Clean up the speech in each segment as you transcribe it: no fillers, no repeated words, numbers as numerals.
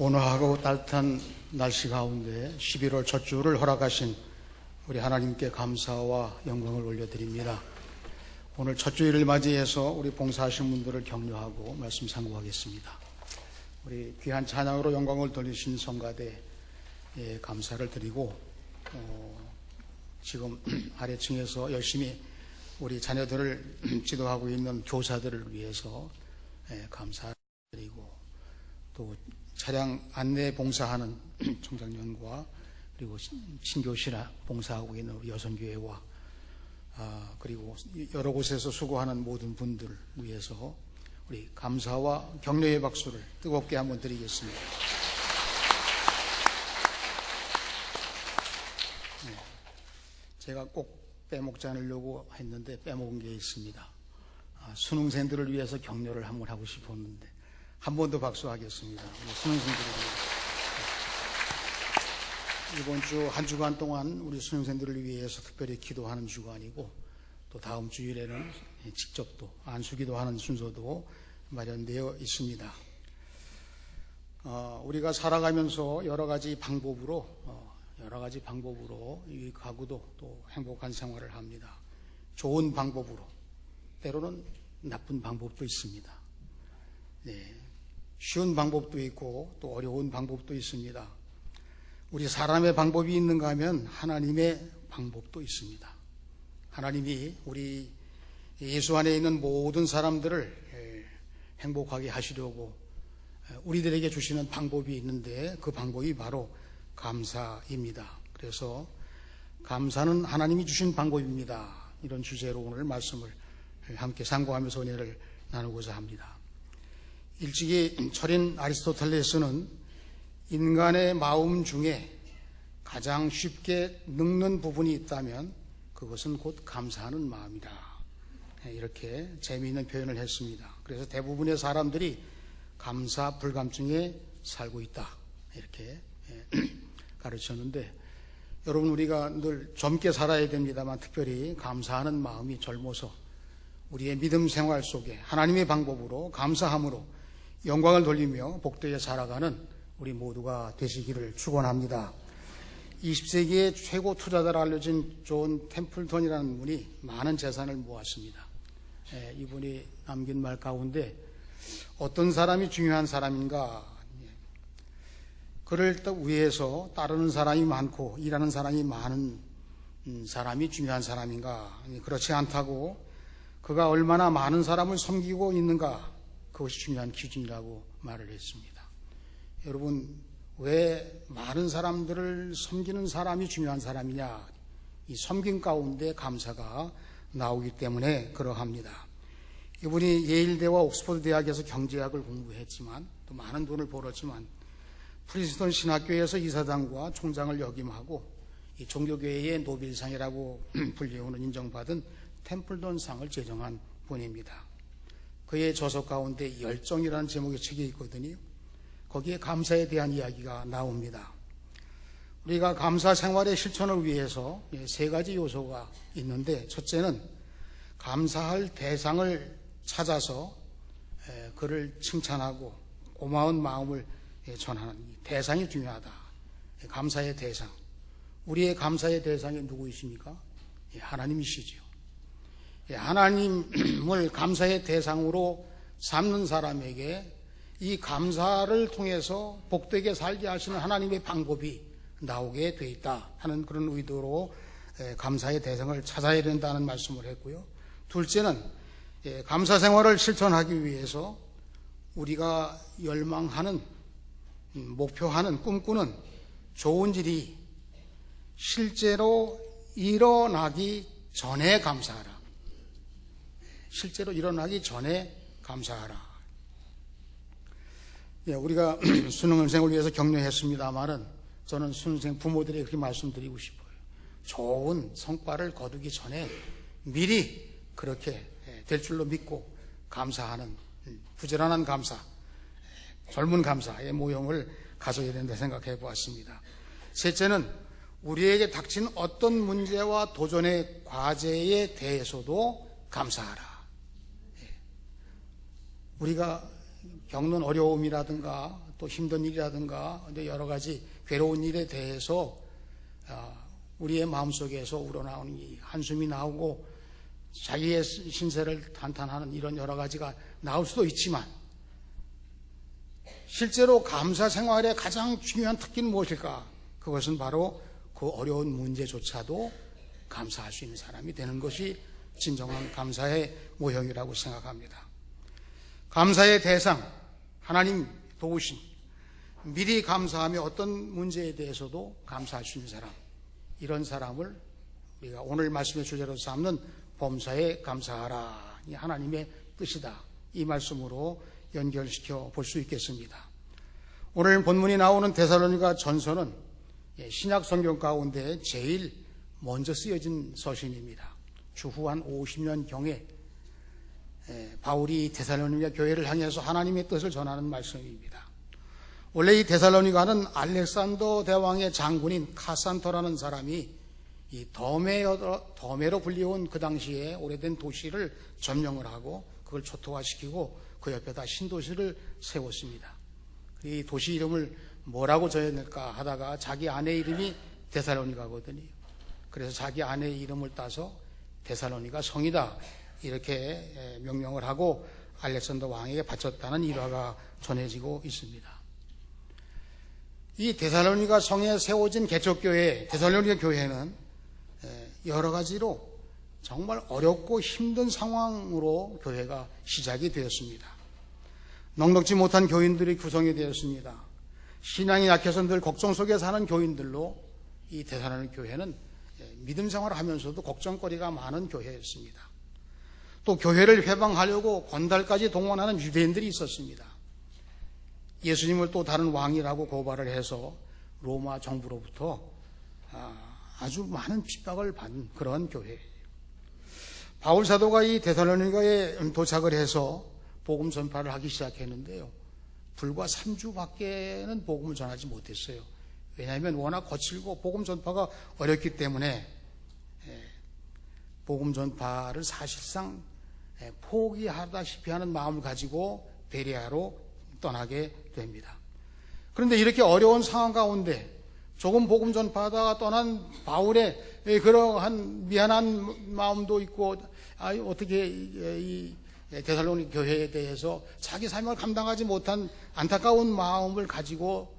온화하고 따뜻한 날씨 가운데 11월 첫 주를 허락하신 우리 하나님께 감사와 영광을 올려드립니다. 오늘 첫 주일을 맞이해서 우리 봉사하신 분들을 격려하고 말씀 상고하겠습니다. 우리 귀한 찬양으로 영광을 돌리신 성가대에 감사를 드리고 지금 아래층에서 열심히 우리 자녀들을 지도하고 있는 교사들을 위해서 감사드리고 또 차량 안내 봉사하는 청장년과 그리고 신교실에 봉사하고 있는 우리 여성교회와 그리고 여러 곳에서 수고하는 모든 분들을 위해서 우리 감사와 격려의 박수를 뜨겁게 한번 드리겠습니다. 제가 꼭 빼먹지 않으려고 했는데 빼먹은 게 있습니다. 수능생들을 위해서 격려를 한번 하고 싶었는데 한 번 더 박수하겠습니다. 우리 수능생들을 위해서. 이번 주 한 주간 동안 우리 수능생들을 위해서 특별히 기도하는 주간이고 또 다음 주일에는 직접 또 안수기도 하는 순서도 마련되어 있습니다. 우리가 살아가면서 여러 가지 방법으로 유익하고도 또 행복한 생활을 합니다. 좋은 방법으로, 때로는 나쁜 방법도 있습니다. 쉬운 방법도 있고 또 어려운 방법도 있습니다. 우리 사람의 방법이 있는가 하면 하나님의 방법도 있습니다. 하나님이 우리 예수 안에 있는 모든 사람들을 행복하게 하시려고 우리들에게 주시는 방법이 있는데 그 방법이 바로 감사입니다. 그래서 감사는 하나님이 주신 방법입니다. 이런 주제로 오늘 말씀을 함께 상고하면서 은혜를 나누고자 합니다. 일찍이 철인 아리스토텔레스는 인간의 마음 중에 가장 쉽게 늙는 부분이 있다면 그것은 곧 감사하는 마음이다. 이렇게 재미있는 표현을 했습니다. 그래서 대부분의 사람들이 감사 불감증에 살고 있다. 이렇게 가르쳤는데 여러분, 우리가 늘 젊게 살아야 됩니다만 특별히 감사하는 마음이 젊어서 우리의 믿음 생활 속에 하나님의 방법으로 감사함으로 영광을 돌리며 복되게 살아가는 우리 모두가 되시기를 축원합니다. 20세기의 최고 투자자로 알려진 존 템플턴이라는 분이 많은 재산을 모았습니다. 이분이 남긴 말 가운데 어떤 사람이 중요한 사람인가, 그를 위해서 따르는 사람이 많고 일하는 사람이 많은 사람이 중요한 사람인가, 그렇지 않다고 그가 얼마나 많은 사람을 섬기고 있는가, 그것이 중요한 기준이라고 말을 했습니다. 여러분, 왜 많은 사람들을 섬기는 사람이 중요한 사람이냐? 이 섬김 가운데 감사가 나오기 때문에 그러합니다. 이분이 예일대와 옥스퍼드 대학에서 경제학을 공부했지만 또 많은 돈을 벌었지만 프린스턴 신학교에서 이사장과 총장을 역임하고 이 종교교회의 노벨상이라고 불리우는 인정받은 템플턴상을 제정한 분입니다. 그의 저서 가운데 열정이라는 제목의 책이 있거든요. 거기에 감사에 대한 이야기가 나옵니다. 우리가 감사 생활의 실천을 위해서 세 가지 요소가 있는데, 첫째는 감사할 대상을 찾아서 그를 칭찬하고 고마운 마음을 전하는 대상이 중요하다. 감사의 대상. 우리의 감사의 대상이 누구이십니까? 하나님이시죠. 하나님을 감사의 대상으로 삼는 사람에게 이 감사를 통해서 복되게 살게 하시는 하나님의 방법이 나오게 돼 있다 하는 그런 의도로 감사의 대상을 찾아야 된다는 말씀을 했고요. 둘째는 감사 생활을 실천하기 위해서 우리가 열망하는, 목표하는, 꿈꾸는 좋은 일이 실제로 일어나기 전에 감사하라. 실제로 일어나기 전에 감사하라. 우리가 수능생을 위해서 격려했습니다만은 저는 수능생 부모들에게 그렇게 말씀드리고 싶어요. 좋은 성과를 거두기 전에 미리 그렇게 될 줄로 믿고 감사하는 부지런한 감사, 젊은 감사의 모형을 가져야 된다 생각해 보았습니다. 셋째는 우리에게 닥친 어떤 문제와 도전의 과제에 대해서도 감사하라. 우리가 겪는 어려움이라든가 또 힘든 일이라든가 여러 가지 괴로운 일에 대해서 우리의 마음속에서 우러나오는 이 한숨이 나오고 자기의 신세를 탄탄하는 이런 여러 가지가 나올 수도 있지만, 실제로 감사 생활의 가장 중요한 특기는 무엇일까? 그것은 바로 그 어려운 문제조차도 감사할 수 있는 사람이 되는 것이 진정한 감사의 모형이라고 생각합니다. 감사의 대상, 하나님 도우신, 미리 감사하며 어떤 문제에 대해서도 감사할 수 있는 사람, 이런 사람을 우리가 오늘 말씀의 주제로 삼는 범사에 감사하라, 이 하나님의 뜻이다, 이 말씀으로 연결시켜 볼 수 있겠습니다. 오늘 본문이 나오는 데살로니가 전서는 신약 성경 가운데 제일 먼저 쓰여진 서신입니다. 주후 한 50년경에 바울이 데살로니가 교회를 향해서 하나님의 뜻을 전하는 말씀입니다. 원래 이 데살로니가는 알렉산더 대왕의 장군인 카산토라는 사람이 이 더메로 불리운 그 당시에 오래된 도시를 점령을 하고 그걸 초토화시키고 그 옆에다 신도시를 세웠습니다. 이 도시 이름을 뭐라고 지어낼까 하다가 자기 아내 이름이 데살로니가거든요. 그래서 자기 아내의 이름을 따서 데살로니가 성이다, 이렇게 명명을 하고 알렉산더 왕에게 바쳤다는 일화가 전해지고 있습니다. 이 데살로니가 성에 세워진 개척교회, 데살로니가 교회는 여러 가지로 정말 어렵고 힘든 상황으로 교회가 시작이 되었습니다. 넉넉지 못한 교인들이 구성이 되었습니다. 신앙이 약해서 늘 걱정 속에 사는 교인들로 이 데살로니가 교회는 믿음 생활을 하면서도 걱정거리가 많은 교회였습니다. 또 교회를 회방하려고 건달까지 동원하는 유대인들이 있었습니다. 예수님을 또 다른 왕이라고 고발을 해서 로마 정부로부터 아주 많은 핍박을 받은 그런 교회예요. 바울 사도가 이 데살로니가에 도착을 해서 복음 전파를 하기 시작했는데요, 불과 3주밖에는 복음을 전하지 못했어요. 왜냐하면 워낙 거칠고 복음 전파가 어렵기 때문에 복음 전파를 사실상 포기하다시피 하는 마음을 가지고 베레아로 떠나게 됩니다. 그런데 이렇게 어려운 상황 가운데 조금 복음 전파하다가 떠난 바울의 그러한 미안한 마음도 있고, 어떻게 이 데살로니가 교회에 대해서 자기 삶을 감당하지 못한 안타까운 마음을 가지고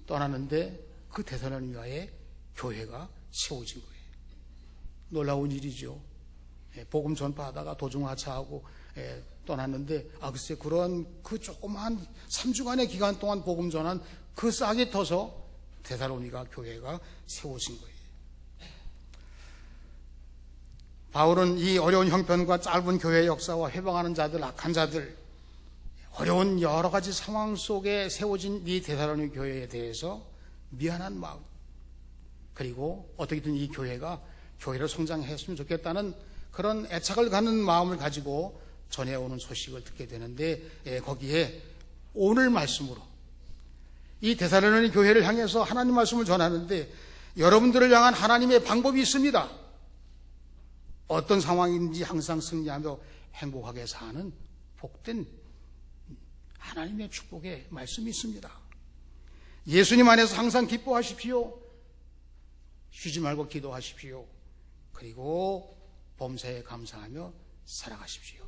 떠나는데 그 데살로니가에 교회가 세워진 거예요. 놀라운 일이죠. 복음 전파하다가 도중하차하고 떠났는데, 글쎄 그런 그 조그만 3주간의 기간 동안 복음 전한 그 싹이 터서 데살로니가 교회가 세워진 거예요. 바울은 이 어려운 형편과 짧은 교회의 역사와 회방하는 자들, 악한 자들, 어려운 여러 가지 상황 속에 세워진 이 데살로니가 교회에 대해서 미안한 마음, 그리고 어떻게든 이 교회가 교회로 성장했으면 좋겠다는 그런 애착을 갖는 마음을 가지고 전해오는 소식을 듣게 되는데, 거기에 오늘 말씀으로 이 데살로니가 교회를 향해서 하나님 말씀을 전하는데, 여러분들을 향한 하나님의 방법이 있습니다. 어떤 상황인지 항상 승리하며 행복하게 사는 복된 하나님의 축복의 말씀이 있습니다. 예수님 안에서 항상 기뻐하십시오. 쉬지 말고 기도하십시오. 그리고 범사에 감사하며 살아가십시오.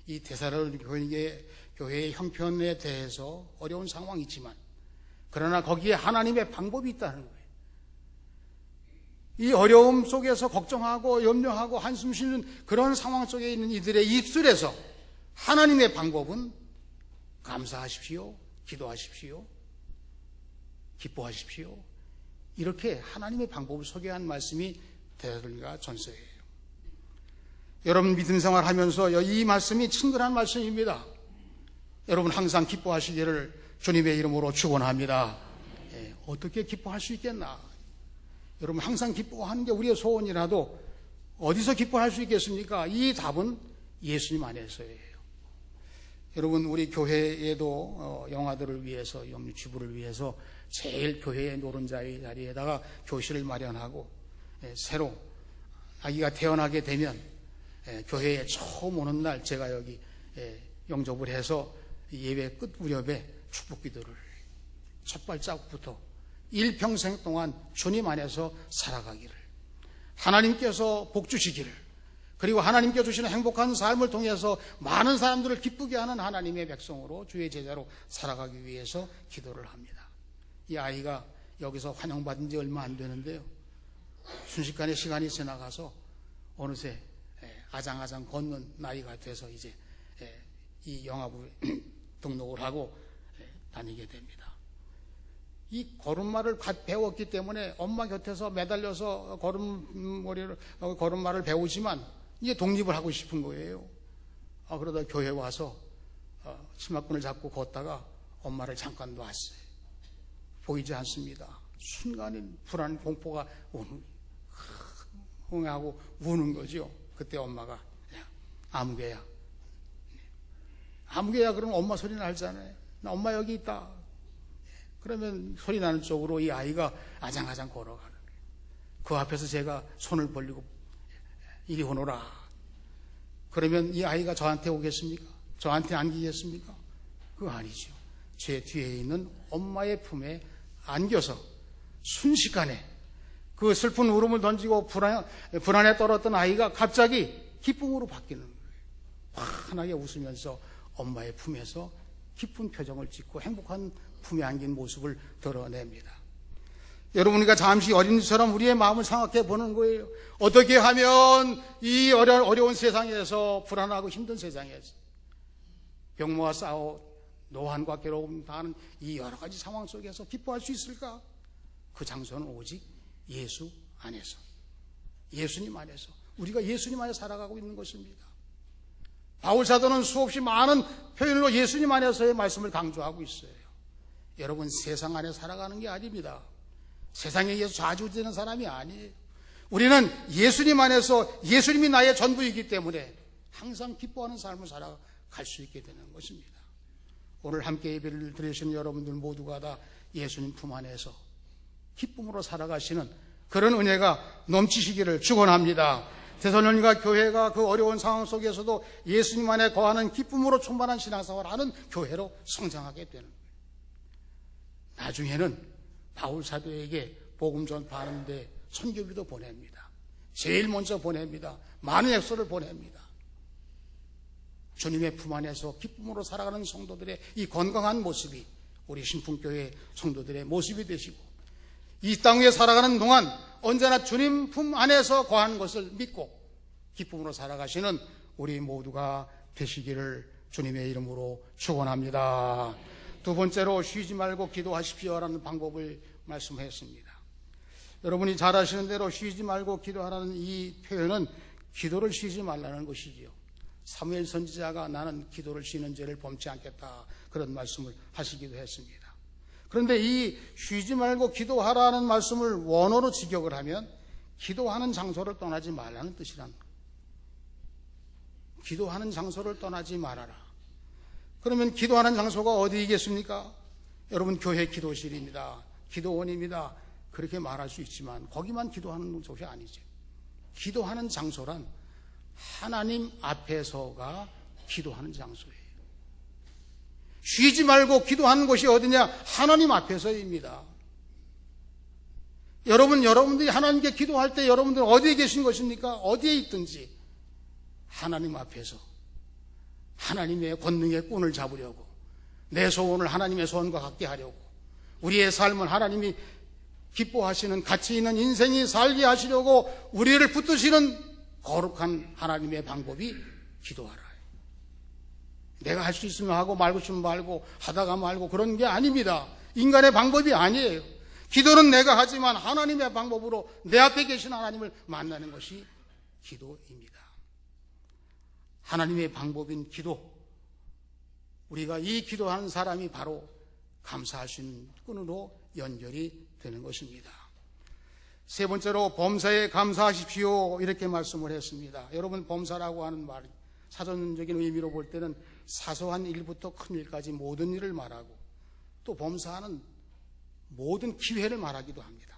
이 데살로니가 교회의 형편에 대해서 어려운 상황이지만, 그러나 거기에 하나님의 방법이 있다는 거예요. 이 어려움 속에서 걱정하고 염려하고 한숨 쉬는 그런 상황 속에 있는 이들의 입술에서 하나님의 방법은 감사하십시오, 기도하십시오, 기뻐하십시오, 이렇게 하나님의 방법을 소개한 말씀이 데살로니가 전서예요. 여러분 믿음 생활하면서 이 말씀이 친근한 말씀입니다. 여러분 항상 기뻐하시기를 주님의 이름으로 축원합니다. 어떻게 기뻐할 수 있겠나? 여러분 항상 기뻐하는 게 우리의 소원이라도 어디서 기뻐할 수 있겠습니까? 이 답은 예수님 안에서예요. 여러분 우리 교회에도 영아들을 위해서, 영유치부를 위해서 제일 교회의 노른자의 자리에다가 교실을 마련하고, 새로 아기가 태어나게 되면 교회에 처음 오는 날 제가 여기 영접을 해서 예배 끝 무렵에 축복 기도를 첫 발자국부터 일평생 동안 주님 안에서 살아가기를, 하나님께서 복 주시기를, 그리고 하나님께 주시는 행복한 삶을 통해서 많은 사람들을 기쁘게 하는 하나님의 백성으로, 주의 제자로 살아가기 위해서 기도를 합니다. 이 아이가 여기서 환영받은 지 얼마 안 되는데요, 순식간에 시간이 지나가서 어느새 아장아장 걷는 나이가 돼서 이제 이 영아부에 등록을 하고 다니게 됩니다. 이 걸음마를 배웠기 때문에 엄마 곁에서 매달려서 걸음마를 배우지만 이제 독립을 하고 싶은 거예요. 그러다 교회 와서 치마끈을 잡고 걷다가 엄마를 잠깐 놨어요. 보이지 않습니다. 순간에 불안, 공포가 흥하고 우는 거죠. 그때 엄마가 아무개야, 아무개야 그러면 엄마 소리 나잖아요. 나 엄마 여기 있다. 그러면 소리 나는 쪽으로 이 아이가 아장아장 걸어가는 거예요. 그 앞에서 제가 손을 벌리고 이리 오너라. 그러면 이 아이가 저한테 오겠습니까? 저한테 안기겠습니까? 그거 아니죠. 제 뒤에 있는 엄마의 품에 안겨서 순식간에 그 슬픈 울음을 던지고 불안에 떨었던 아이가 갑자기 기쁨으로 바뀌는 거예요. 환하게 웃으면서 엄마의 품에서 기쁜 표정을 짓고 행복한 품에 안긴 모습을 드러냅니다. 여러분, 우리가 잠시 어린이처럼 우리의 마음을 생각해 보는 거예요. 어떻게 하면 이 어려운 세상에서, 불안하고 힘든 세상에서, 병모와 싸워 노한과 괴로움 다하는 이 여러 가지 상황 속에서 기뻐할 수 있을까? 그 장소는 오직 예수 안에서, 예수님 안에서, 우리가 예수님 안에 살아가고 있는 것입니다. 바울 사도는 수없이 많은 표현으로 예수님 안에서의 말씀을 강조하고 있어요. 여러분, 세상 안에 살아가는 게 아닙니다. 세상에 의해서 좌지우지되는 사람이 아니에요. 우리는 예수님 안에서, 예수님이 나의 전부이기 때문에 항상 기뻐하는 삶을 살아갈 수 있게 되는 것입니다. 오늘 함께 예배를 드리시는 여러분들 모두가 다 예수님 품 안에서 기쁨으로 살아가시는 그런 은혜가 넘치시기를 축원합니다. 데살로니가 교회가 그 어려운 상황 속에서도 예수님 안에 거하는 기쁨으로 충만한 신앙생활을 하는 교회로 성장하게 되는 거예요. 나중에는 바울 사도에게 복음 전파하는데 선교비도 보냅니다. 제일 먼저 보냅니다. 많은 액수를 보냅니다. 주님의 품 안에서 기쁨으로 살아가는 성도들의 이 건강한 모습이 우리 신풍교회 성도들의 모습이 되시고, 이 땅 위에 살아가는 동안 언제나 주님 품 안에서 거하는 것을 믿고 기쁨으로 살아가시는 우리 모두가 되시기를 주님의 이름으로 축원합니다. 두 번째로, 쉬지 말고 기도하십시오라는 방법을 말씀했습니다. 여러분이 잘 아시는 대로 쉬지 말고 기도하라는 이 표현은 기도를 쉬지 말라는 것이지요. 사무엘 선지자가 나는 기도를 쉬는 죄를 범치 않겠다, 그런 말씀을 하시기도 했습니다. 그런데 이 쉬지 말고 기도하라는 말씀을 원어로 직역을 하면 기도하는 장소를 떠나지 말라는 뜻이란 거예요. 기도하는 장소를 떠나지 말아라. 그러면 기도하는 장소가 어디이겠습니까? 여러분, 교회 기도실입니다. 기도원입니다. 그렇게 말할 수 있지만 거기만 기도하는 곳이 아니죠. 기도하는 장소란 하나님 앞에서가 기도하는 장소예요. 쉬지 말고 기도하는 곳이 어디냐? 하나님 앞에서입니다. 여러분들이 하나님께 기도할 때 여러분들 어디에 계신 것입니까? 어디에 있든지 하나님 앞에서 하나님의 권능의 꾼을 잡으려고, 내 소원을 하나님의 소원과 같게 하려고, 우리의 삶은 하나님이 기뻐하시는 가치 있는 인생이 살게 하시려고 우리를 붙드시는 거룩한 하나님의 방법이 기도하라. 내가 할 수 있으면 하고 말고 싶으면 말고 하다가 말고 그런 게 아닙니다. 인간의 방법이 아니에요. 기도는 내가 하지만 하나님의 방법으로 내 앞에 계신 하나님을 만나는 것이 기도입니다. 하나님의 방법인 기도, 우리가 이 기도하는 사람이 바로 감사할 수 있는 끈으로 연결이 되는 것입니다. 세 번째로, 범사에 감사하십시오, 이렇게 말씀을 했습니다. 여러분, 범사라고 하는 말, 사전적인 의미로 볼 때는 사소한 일부터 큰 일까지 모든 일을 말하고, 또 범사는 모든 기회를 말하기도 합니다.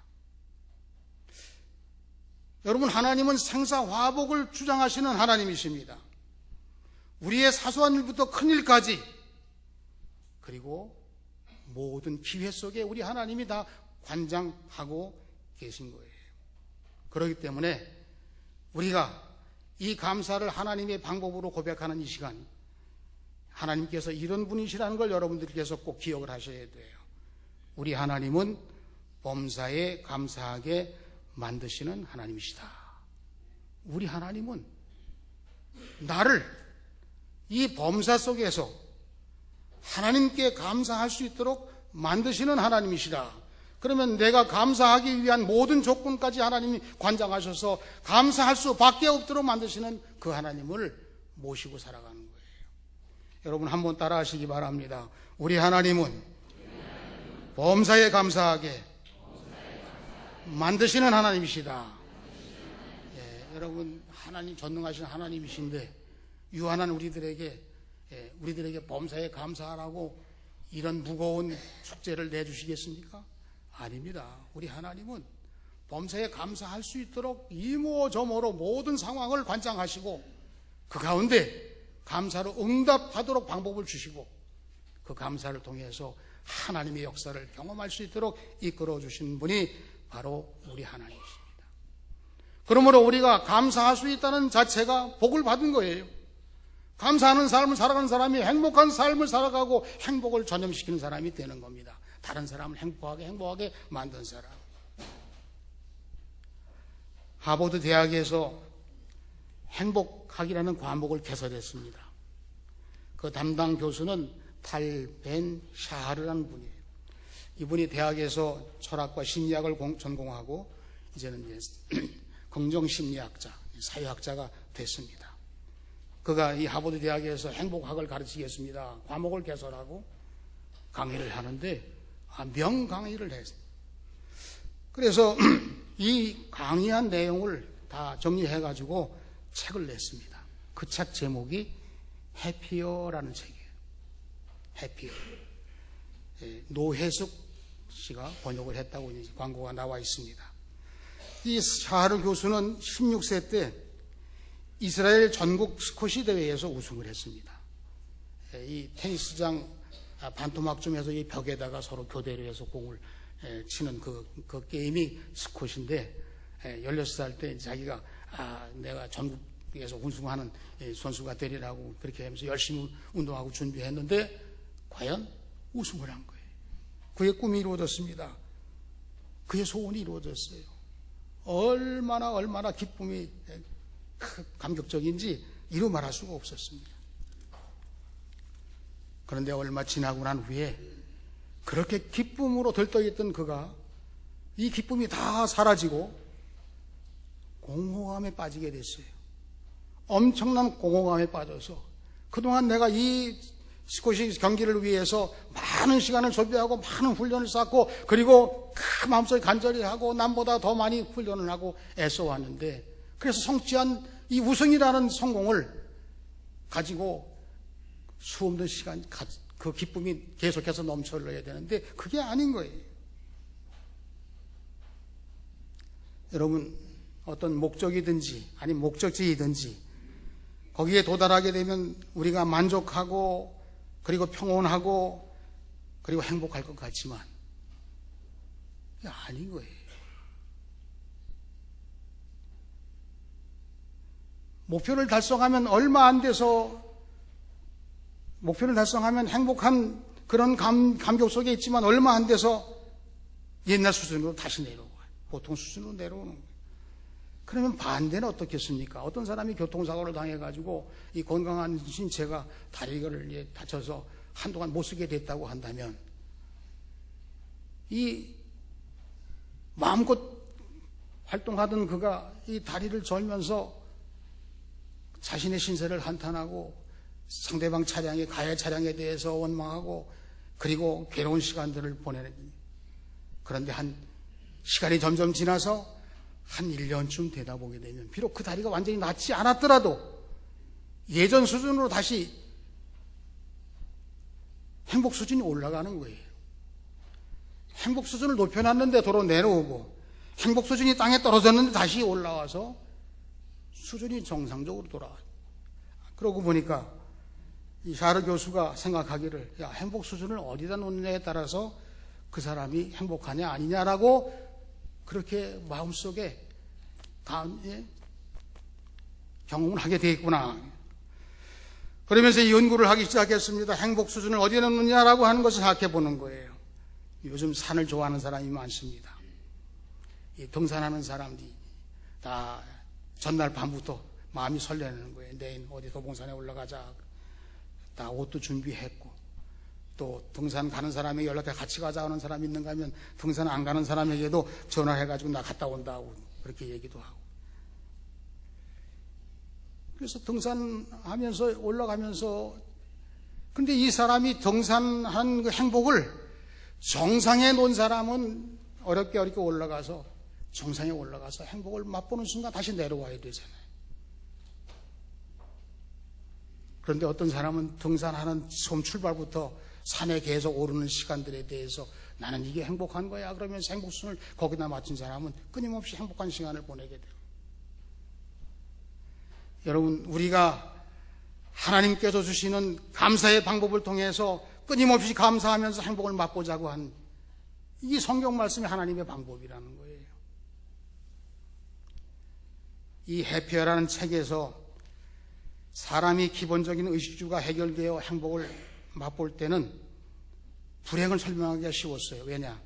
여러분, 하나님은 생사화복을 주장하시는 하나님이십니다. 우리의 사소한 일부터 큰 일까지 그리고 모든 기회 속에 우리 하나님이 다 관장하고 계신 거예요. 그렇기 때문에 우리가 이 감사를 하나님의 방법으로 고백하는 이 시간, 하나님께서 이런 분이시라는 걸 여러분들께서 꼭 기억을 하셔야 돼요. 우리 하나님은 범사에 감사하게 만드시는 하나님이시다. 우리 하나님은 나를 이 범사 속에서 하나님께 감사할 수 있도록 만드시는 하나님이시다. 그러면 내가 감사하기 위한 모든 조건까지 하나님이 관장하셔서 감사할 수밖에 없도록 만드시는 그 하나님을 모시고 살아가는 거예요. 여러분 한번 따라 하시기 바랍니다. 우리 하나님은 범사에 감사하게 만드시는 하나님이시다. 예, 여러분 하나님 전능하신 하나님이신데 유한한 우리들에게 범사에 감사하라고 이런 무거운 숙제를 내주시겠습니까? 아닙니다. 우리 하나님은 범사에 감사할 수 있도록 이모저모로 모든 상황을 관장하시고 그 가운데 감사로 응답하도록 방법을 주시고 그 감사를 통해서 하나님의 역사를 경험할 수 있도록 이끌어 주신 분이 바로 우리 하나님이십니다. 그러므로 우리가 감사할 수 있다는 자체가 복을 받은 거예요. 감사하는 삶을 살아가는 사람이 행복한 삶을 살아가고 행복을 전염시키는 사람이 되는 겁니다. 다른 사람을 행복하게 만든 사람. 하버드 대학에서 행복학이라는 과목을 개설했습니다. 그 담당 교수는 탈 벤 샤하르라는 분이에요. 이분이 대학에서 철학과 심리학을 전공하고 이제는 긍정심리학자, 사회학자가 됐습니다. 그가 이 하버드 대학에서 행복학을 가르치겠습니다. 과목을 개설하고 강의를 하는데 명강의를 했습니다. 그래서 이 강의한 내용을 다 정리해가지고 책을 냈습니다. 그 책 제목이 해피어라는 책이에요. 해피어. 노혜숙 씨가 번역을 했다고 이제 광고가 나와 있습니다. 이 샤하르 교수는 16세 때 이스라엘 전국 스쿼시 대회에서 우승을 했습니다. 이 테니스장 반토막쯤에서 이 벽에다가 서로 교대로 해서 공을 치는 그 게임이 스쿼시인데 16살 때 자기가 내가 전국에서 우승하는 선수가 되리라고 그렇게 하면서 열심히 운동하고 준비했는데 과연 우승을 한 거예요. 그의 꿈이 이루어졌습니다. 그의 소원이 이루어졌어요. 얼마나 기쁨이 감격적인지 이루 말할 수가 없었습니다. 그런데 얼마 지나고 난 후에 그렇게 기쁨으로 들떠있던 그가 이 기쁨이 다 사라지고 공허함에 빠지게 됐어요. 엄청난 공허함에 빠져서 그동안 내가 이 스쿼시 경기를 위해서 많은 시간을 소비하고 많은 훈련을 쌓고 그리고 그 마음속에 간절히 하고 남보다 더 많이 훈련을 하고 애써왔는데 그래서 성취한 이 우승이라는 성공을 가지고 수없는 시간 그 기쁨이 계속해서 넘쳐 흘러야 되는데 그게 아닌 거예요. 여러분 어떤 목적이든지 아니면 목적지이든지 거기에 도달하게 되면 우리가 만족하고 그리고 평온하고 그리고 행복할 것 같지만 그게 아닌 거예요. 목표를 달성하면 얼마 안 돼서 목표를 달성하면 행복한 그런 감격 속에 있지만 얼마 안 돼서 옛날 수준으로 다시 내려와요. 보통 수준으로 내려오는 거예요. 그러면 반대는 어떻겠습니까? 어떤 사람이 교통사고를 당해가지고 이 건강한 신체가 다리를 다쳐서 한동안 못 쓰게 됐다고 한다면 이 마음껏 활동하던 그가 이 다리를 절면서 자신의 신세를 한탄하고 상대방 차량의 가해 차량에 대해서 원망하고 그리고 괴로운 시간들을 보내는 그런데 한 시간이 점점 지나서 한 1년쯤 되다 보게 되면 비록 그 다리가 완전히 낫지 않았더라도 예전 수준으로 다시 행복 수준이 올라가는 거예요. 행복 수준을 높여놨는데 도로 내려오고 행복 수준이 땅에 떨어졌는데 다시 올라와서 수준이 정상적으로 돌아와요. 그러고 보니까 이 샤르 교수가 생각하기를 행복 수준을 어디다 놓느냐에 따라서 그 사람이 행복하냐 아니냐라고 그렇게 마음속에 경험을 하게 되겠구나. 그러면서 이 연구를 하기 시작했습니다. 행복 수준을 어디에 놓느냐라고 하는 것을 생각해 보는 거예요. 요즘 산을 좋아하는 사람이 많습니다. 이 등산하는 사람들이 다 전날 밤부터 마음이 설레는 거예요. 내일 어디 도봉산에 올라가자. 다 옷도 준비했고, 또 등산 가는 사람에게 연락해 같이 가자 하는 사람이 있는가 하면 등산 안 가는 사람에게도 전화해가지고 나 갔다 온다고 그렇게 얘기도 하고. 그래서 등산하면서 올라가면서, 근데 이 사람이 등산한 그 행복을 정상에 놓은 사람은 어렵게 올라가서 정상에 올라가서 행복을 맛보는 순간 다시 내려와야 되잖아요. 그런데 어떤 사람은 등산하는 처음 출발부터 산에 계속 오르는 시간들에 대해서 나는 이게 행복한 거야 그러면서 행복순을 거기다 맞춘 사람은 끊임없이 행복한 시간을 보내게 돼요. 여러분, 우리가 하나님께서 주시는 감사의 방법을 통해서 끊임없이 감사하면서 행복을 맛보자고 한 이 성경 말씀이 하나님의 방법이라는 거예요. 이 해피어라는 책에서 사람이 기본적인 의식주가 해결되어 행복을 맛볼 때는 불행을 설명하기가 쉬웠어요. 왜냐?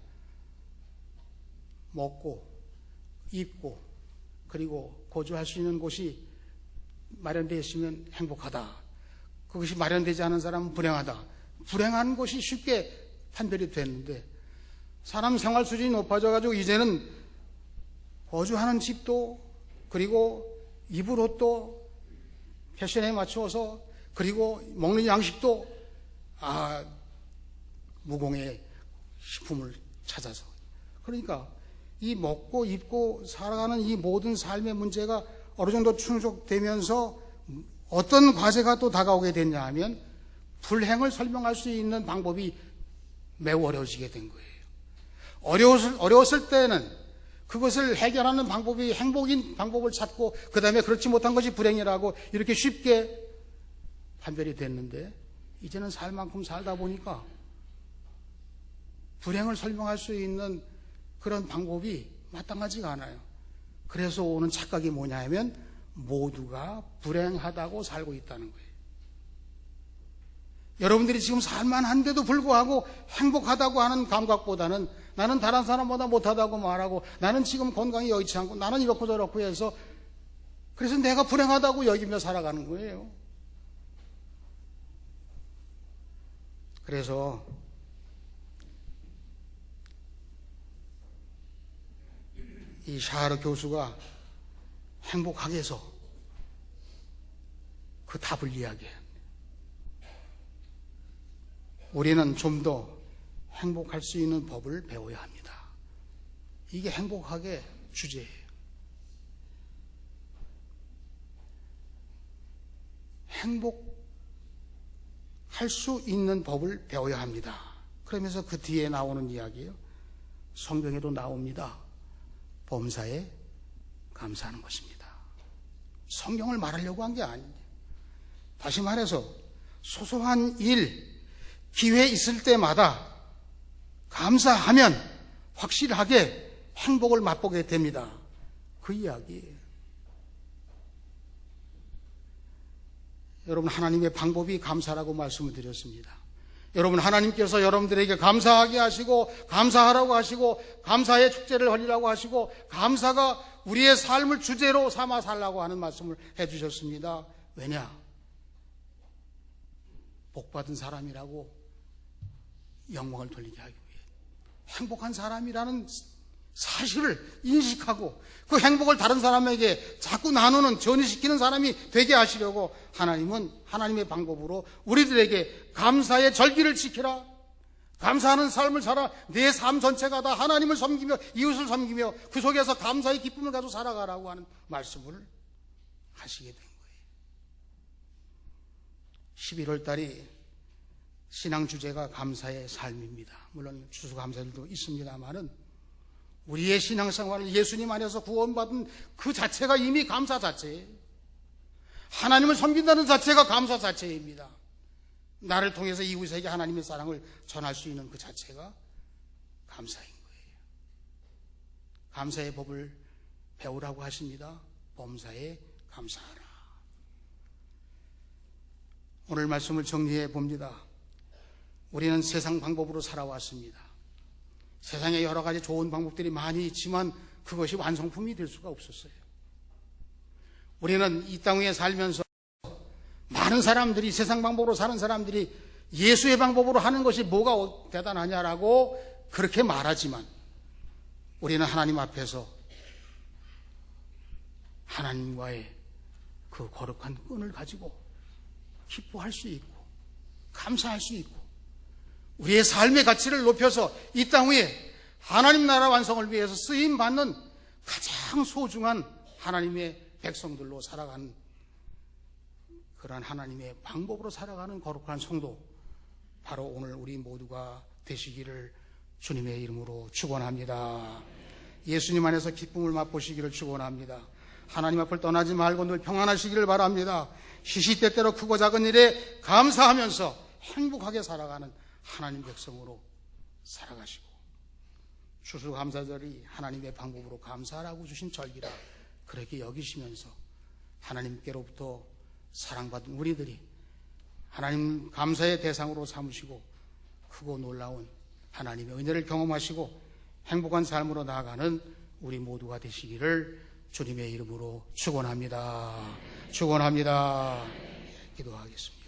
먹고 입고 그리고 거주할 수 있는 곳이 마련되어 있으면 행복하다. 그것이 마련되지 않은 사람은 불행하다. 불행한 것이 쉽게 판별이 됐는데 사람 생활 수준이 높아져가지고 이제는 거주하는 집도 그리고 입을 옷도 패션에 맞추어서 그리고 먹는 양식도 무공의 식품을 찾아서, 그러니까 이 먹고 입고 살아가는 이 모든 삶의 문제가 어느 정도 충족되면서 어떤 과제가 또 다가오게 됐냐 하면 불행을 설명할 수 있는 방법이 매우 어려워지게 된 거예요. 어려웠을 때는 그것을 해결하는 방법이 행복인 방법을 찾고 그 다음에 그렇지 못한 것이 불행이라고 이렇게 쉽게 판별이 됐는데 이제는 살 만큼 살다 보니까 불행을 설명할 수 있는 그런 방법이 마땅하지가 않아요. 그래서 오는 착각이 뭐냐 하면 모두가 불행하다고 살고 있다는 거예요. 여러분들이 지금 살만한데도 불구하고 행복하다고 하는 감각보다는 나는 다른 사람보다 못하다고 말하고 나는 지금 건강이 여의치 않고 나는 이렇고 저렇고 해서 그래서 내가 불행하다고 여기며 살아가는 거예요. 그래서 이 샤르 교수가 행복하게 해서 그 답을 이야기해요. 우리는 좀 더 행복할 수 있는 법을 배워야 합니다. 이게 행복하게 주제예요. 행복할 수 있는 법을 배워야 합니다. 그러면서 그 뒤에 나오는 이야기예요. 성경에도 나옵니다. 범사에 감사하는 것입니다. 성경을 말하려고 한 게 아니에요. 다시 말해서 소소한 일, 기회 있을 때마다 감사하면 확실하게 행복을 맛보게 됩니다. 그 이야기예요. 여러분, 하나님의 방법이 감사라고 말씀을 드렸습니다. 여러분, 하나님께서 여러분들에게 감사하게 하시고 감사하라고 하시고 감사의 축제를 벌이라고 하시고 감사가 우리의 삶을 주제로 삼아 살라고 하는 말씀을 해주셨습니다. 왜냐? 복받은 사람이라고 영광을 돌리게 하기 위해 행복한 사람이라는 사실을 인식하고 그 행복을 다른 사람에게 자꾸 나누는 전이시키는 사람이 되게 하시려고 하나님은 하나님의 방법으로 우리들에게 감사의 절기를 지키라, 감사하는 삶을 살아, 내 삶 전체가 다 하나님을 섬기며 이웃을 섬기며 그 속에서 감사의 기쁨을 가지고 살아가라고 하는 말씀을 하시게 된 거예요. 11월 달이 신앙 주제가 감사의 삶입니다. 물론 추수감사일도 있습니다만은 우리의 신앙생활을 예수님 안에서 구원받은 그 자체가 이미 감사 자체예요. 하나님을 섬긴다는 자체가 감사 자체입니다. 나를 통해서 이웃에게 하나님의 사랑을 전할 수 있는 그 자체가 감사인 거예요. 감사의 법을 배우라고 하십니다. 범사에 감사하라. 오늘 말씀을 정리해 봅니다. 우리는 세상 방법으로 살아왔습니다. 세상에 여러 가지 좋은 방법들이 많이 있지만 그것이 완성품이 될 수가 없었어요. 우리는 이 땅 위에 살면서 많은 사람들이, 세상 방법으로 사는 사람들이 예수의 방법으로 하는 것이 뭐가 대단하냐라고 그렇게 말하지만 우리는 하나님 앞에서 하나님과의 그 거룩한 끈을 가지고 기뻐할 수 있고 감사할 수 있고 우리의 삶의 가치를 높여서 이 땅 위에 하나님 나라 완성을 위해서 쓰임받는 가장 소중한 하나님의 백성들로 살아가는 그러한 하나님의 방법으로 살아가는 거룩한 성도, 바로 오늘 우리 모두가 되시기를 주님의 이름으로 축원합니다. 예수님 안에서 기쁨을 맛보시기를 축원합니다. 하나님 앞을 떠나지 말고 늘 평안하시기를 바랍니다. 시시때때로 크고 작은 일에 감사하면서 행복하게 살아가는 하나님 백성으로 살아가시고, 추수감사절이 하나님의 방법으로 감사하라고 주신 절기라 그렇게 여기시면서 하나님께로부터 사랑받은 우리들이 하나님 감사의 대상으로 삼으시고 크고 놀라운 하나님의 은혜를 경험하시고 행복한 삶으로 나아가는 우리 모두가 되시기를 주님의 이름으로 축원합니다. 축원합니다. 기도하겠습니다.